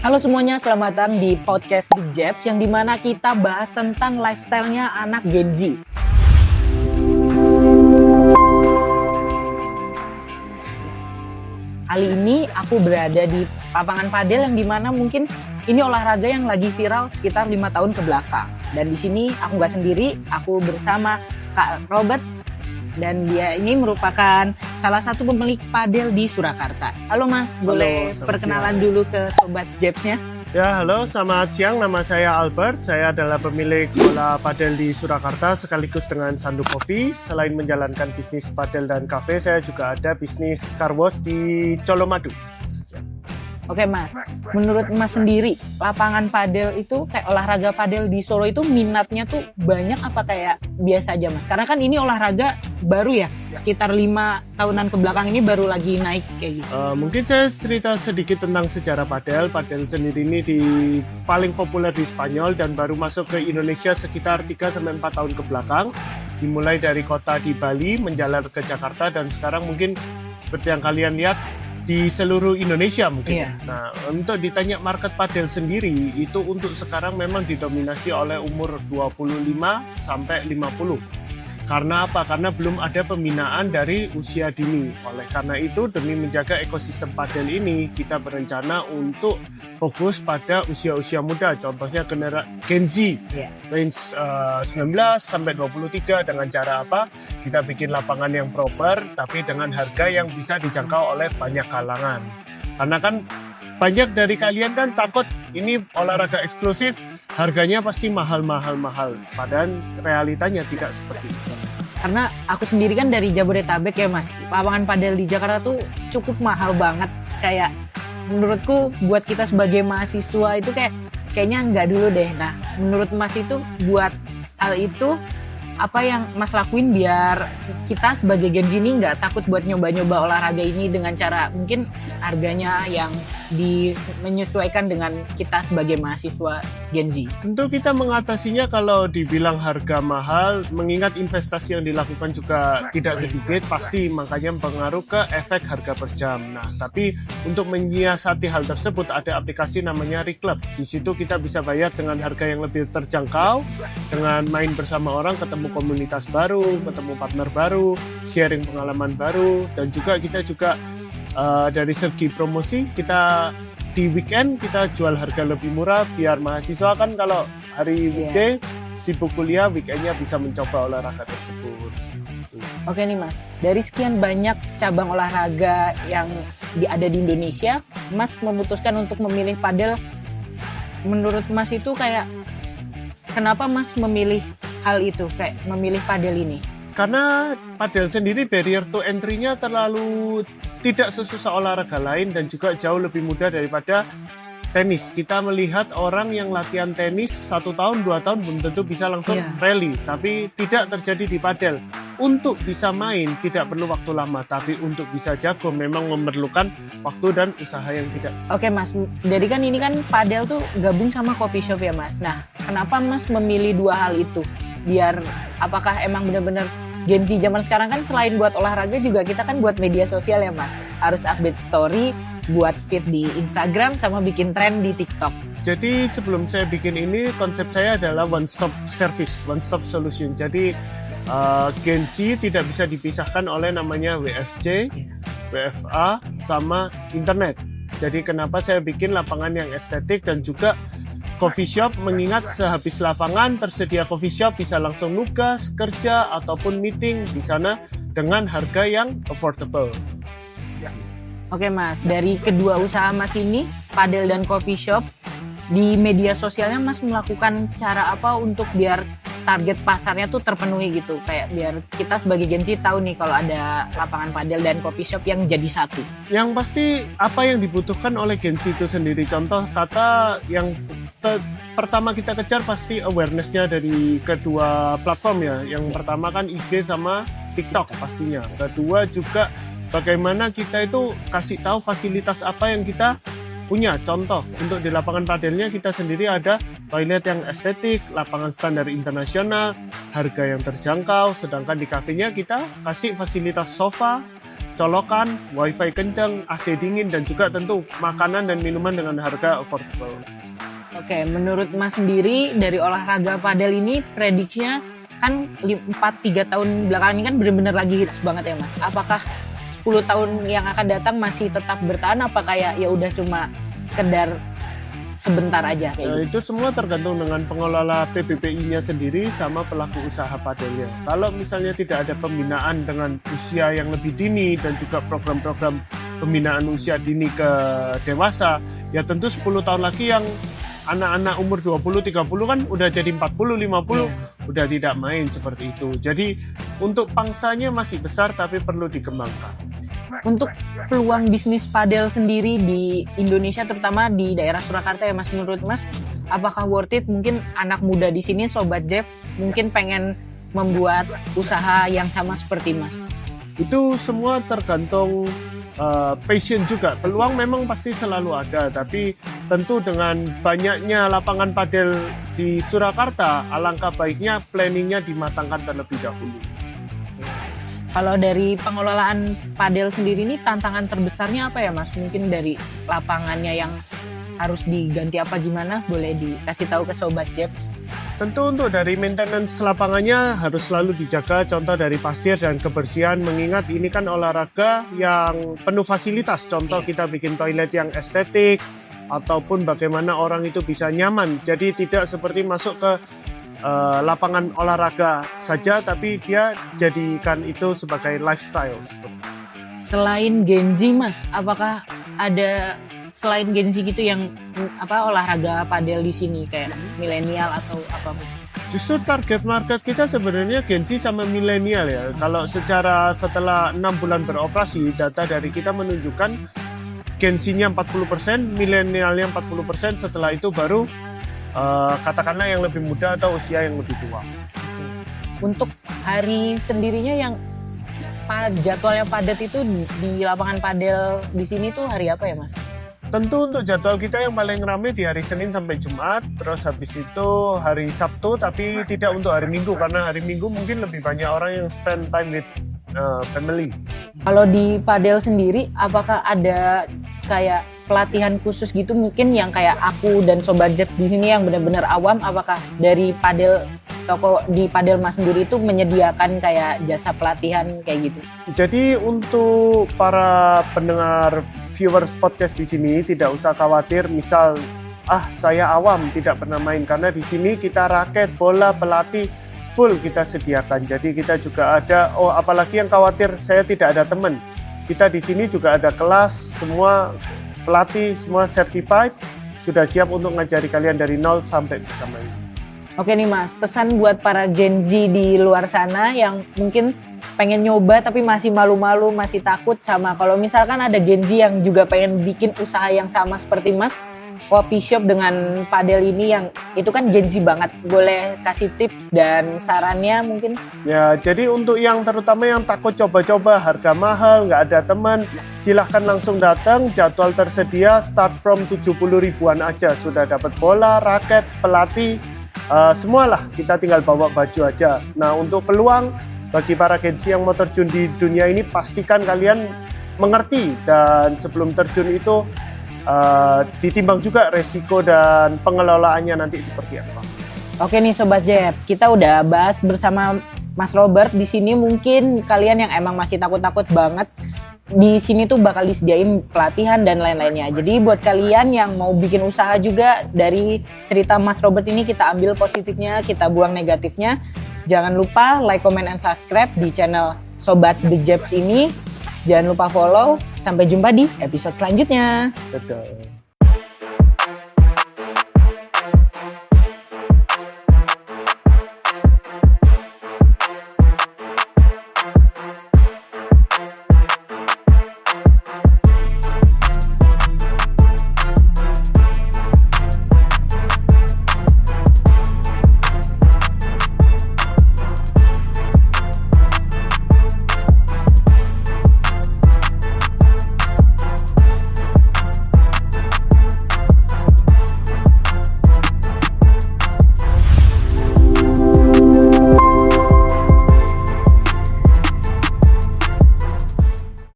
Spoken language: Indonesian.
Halo semuanya, selamat datang di podcast The Jabs yang dimana kita bahas tentang lifestyle-nya anak Gen Z. Kali ini aku berada di lapangan padel yang dimana mungkin ini olahraga yang lagi viral sekitar 5 tahun ke belakang. Dan di sini aku nggak sendiri, aku bersama Kak Robert. Dan dia ini merupakan salah satu pemilik padel di Surakarta. Halo Mas, boleh perkenalan dulu ke Sobat Jabs-nya? Ya, halo, selamat siang. Nama saya Albert. Saya adalah pemilik bola padel di Surakarta sekaligus dengan Sandu Coffee. Selain menjalankan bisnis padel dan kafe, saya juga ada bisnis car wash di Colomadu. Oke Mas, menurut Mas sendiri, lapangan padel itu kayak olahraga padel di Solo itu minatnya tuh banyak apa kayak biasa aja Mas? Karena kan ini olahraga baru ya, sekitar 5 tahunan ke belakang ini baru lagi naik kayak gitu. Mungkin saya cerita sedikit tentang sejarah padel. Padel sendiri ini paling populer di Spanyol dan baru masuk ke Indonesia sekitar 3-4 tahun ke belakang. Dimulai dari kota di Bali, menjalar ke Jakarta dan sekarang mungkin seperti yang kalian lihat di seluruh Indonesia mungkin. Iya. Nah, untuk ditanya market padel sendiri itu untuk sekarang memang didominasi oleh umur 25 sampai 50. Karena apa? Karena belum ada pembinaan dari usia dini. Oleh karena itu, demi menjaga ekosistem padel ini, kita berencana untuk fokus pada usia-usia muda. Contohnya Gen Z, range 19 sampai 23. Dengan cara apa? Kita bikin lapangan yang proper, tapi dengan harga yang bisa dijangkau oleh banyak kalangan. Karena kan banyak dari kalian kan takut ini olahraga eksklusif, harganya pasti mahal. Padahal realitanya tidak seperti itu. Karena aku sendiri kan dari Jabodetabek ya Mas, lapangan padel di Jakarta tuh cukup mahal banget. Kayak menurutku buat kita sebagai mahasiswa itu kayaknya nggak dulu deh. Nah, menurut Mas itu buat hal itu apa yang Mas lakuin biar kita sebagai Gen Z ini nggak takut buat nyoba-nyoba olahraga ini dengan cara mungkin harganya yang menyesuaikan dengan kita sebagai mahasiswa Gen Z? Tentu kita mengatasinya kalau dibilang harga mahal, mengingat investasi yang dilakukan juga tidak sedikit, pasti makanya mempengaruhi ke efek harga per jam. Nah, tapi untuk menyiasati hal tersebut ada aplikasi namanya Reclub. Di situ kita bisa bayar dengan harga yang lebih terjangkau, dengan main bersama orang, ketemu komunitas baru, ketemu partner baru, sharing pengalaman baru, dan juga kita dari segi promosi, kita di weekend kita jual harga lebih murah biar mahasiswa kan kalau hari weekday sibuk kuliah, weekendnya bisa mencoba olahraga tersebut. Oke nih Mas, dari sekian banyak cabang olahraga yang ada di Indonesia, Mas memutuskan untuk memilih padel. Menurut Mas itu kayak kenapa Mas memilih hal itu, kayak memilih padel ini? Karena padel sendiri barrier to entry-nya terlalu tidak sesusah olahraga lain dan juga jauh lebih mudah daripada tenis. Kita melihat orang yang latihan tenis 1 tahun, 2 tahun belum tentu bisa langsung rally, tapi tidak terjadi di padel. Untuk bisa main tidak perlu waktu lama, tapi untuk bisa jago memang memerlukan waktu dan usaha yang tidak. Oke Mas, jadi kan ini kan padel tuh gabung sama coffee shop ya Mas. Nah, kenapa Mas memilih dua hal itu? Biar apakah emang benar-benar Gen Z zaman sekarang kan selain buat olahraga juga kita kan buat media sosial ya Mas. Harus update story, buat feed di Instagram sama bikin tren di TikTok. Jadi sebelum saya bikin ini, konsep saya adalah one stop service, one stop solution. Jadi Gen Z tidak bisa dipisahkan oleh namanya WFC, WFA sama internet. Jadi kenapa saya bikin lapangan yang estetik dan juga coffee shop, mengingat sehabis lapangan tersedia coffee shop bisa langsung nugas, kerja, ataupun meeting di sana dengan harga yang affordable. Oke Mas, dari kedua usaha Mas ini, padel dan coffee shop, di media sosialnya Mas melakukan cara apa untuk biar target pasarnya tuh terpenuhi gitu? Kayak biar kita sebagai Gen Z tahu nih kalau ada lapangan padel dan coffee shop yang jadi satu. Yang pasti apa yang dibutuhkan oleh Gen Z itu sendiri. Contoh kata yang pertama kita kejar pasti awareness-nya dari kedua platform ya. Yang pertama kan IG sama TikTok pastinya. Kedua juga bagaimana kita itu kasih tahu fasilitas apa yang kita punya. Contoh untuk di lapangan padelnya kita sendiri ada toilet yang estetik, lapangan standar internasional, harga yang terjangkau. Sedangkan di kafenya kita kasih fasilitas sofa, colokan, wifi kenceng, AC dingin, dan juga tentu makanan dan minuman dengan harga affordable. Oke, menurut Mas sendiri dari olahraga padel ini prediksinya kan 4-3 tahun belakangan ini kan benar-benar lagi hits banget ya Mas. Apakah 10 tahun yang akan datang masih tetap bertahan apa kayak ya udah cuma sekedar sebentar aja kayak gitu? Itu semua tergantung dengan pengelola PBPI-nya sendiri sama pelaku usaha padelnya. Kalau misalnya tidak ada pembinaan dengan usia yang lebih dini dan juga program-program pembinaan usia dini ke dewasa, ya tentu 10 tahun lagi yang anak-anak umur 20-30 kan udah jadi 40-50, udah tidak main seperti itu. Jadi untuk pangsanya masih besar tapi perlu dikembangkan. Untuk peluang bisnis padel sendiri di Indonesia terutama di daerah Surakarta ya Mas, menurut Mas apakah worth it? Mungkin anak muda di sini Sobat Jeff mungkin pengen membuat usaha yang sama seperti Mas. Itu semua tergantung passion juga. Peluang memang pasti selalu ada, tapi tentu dengan banyaknya lapangan padel di Surakarta, alangkah baiknya planningnya dimatangkan terlebih dahulu. Kalau dari pengelolaan padel sendiri ini tantangan terbesarnya apa ya Mas? Mungkin dari lapangannya yang harus diganti apa gimana? Boleh dikasih tahu ke Sobat Jeps? Tentu untuk dari maintenance lapangannya harus selalu dijaga, contoh dari pasir dan kebersihan, mengingat ini kan olahraga yang penuh fasilitas. Contoh kita bikin toilet yang estetik, ataupun bagaimana orang itu bisa nyaman. Jadi tidak seperti masuk ke lapangan olahraga saja, tapi dia jadikan itu sebagai lifestyle. Selain Gen Z Mas, apakah ada selain Gen Z gitu yang olahraga padel di sini kayak milenial atau apapun? Justru target market kita sebenarnya Gen Z sama milenial ya. Kalau setelah 6 bulan beroperasi, data dari kita menunjukkan Gen Z-nya 40%, milenialnya 40%, setelah itu baru katakanlah yang lebih muda atau usia yang lebih tua. Untuk hari sendirinya yang jadwalnya padat itu di lapangan padel di sini tuh hari apa ya Mas? Tentu untuk jadwal kita yang paling ramai di hari Senin sampai Jumat, terus habis itu hari Sabtu, tapi tidak untuk hari Minggu karena hari Minggu mungkin lebih banyak orang yang spend time with family. Kalau di padel sendiri, apakah ada kayak pelatihan khusus gitu mungkin yang kayak aku dan Sobat Jeff di sini yang benar-benar awam? Apakah dari padel toko di padel Mas sendiri itu menyediakan kayak jasa pelatihan kayak gitu? Jadi untuk para pendengar viewers podcast di sini tidak usah khawatir, misal saya awam tidak pernah main, karena di sini kita raket, bola, pelatih full kita sediakan. Jadi kita juga ada, apalagi yang khawatir saya tidak ada teman. Kita di sini juga ada kelas, semua pelatih semua certified, sudah siap untuk ngajari kalian dari nol sampai bisa main. Oke nih Mas, pesan buat para Gen Z di luar sana yang mungkin pengen nyoba tapi masih malu-malu, masih takut, sama kalau misalkan ada Gen Z yang juga pengen bikin usaha yang sama seperti Mas, coffee shop dengan padel ini yang itu kan Gen Z banget, boleh kasih tips dan sarannya mungkin? Ya, jadi untuk yang terutama yang takut coba-coba, harga mahal, nggak ada teman, silahkan langsung datang, jadwal tersedia, start from 70 ribuan aja, sudah dapat bola, raket, pelatih, semualah, kita tinggal bawa baju aja. Nah, untuk peluang bagi para Gen Z yang mau terjun di dunia ini, pastikan kalian mengerti dan sebelum terjun itu ditimbang juga resiko dan pengelolaannya nanti seperti apa. Oke nih Sobat Jeff, kita udah bahas bersama Mas Robert. Di sini mungkin kalian yang emang masih takut-takut banget, di sini tuh bakal disediain pelatihan dan lain-lainnya. Jadi buat kalian yang mau bikin usaha juga, dari cerita Mas Robert ini kita ambil positifnya, kita buang negatifnya. Jangan lupa like, comment, and subscribe di channel Sobat The Jeps ini. Jangan lupa follow. Sampai jumpa di episode selanjutnya. Betul.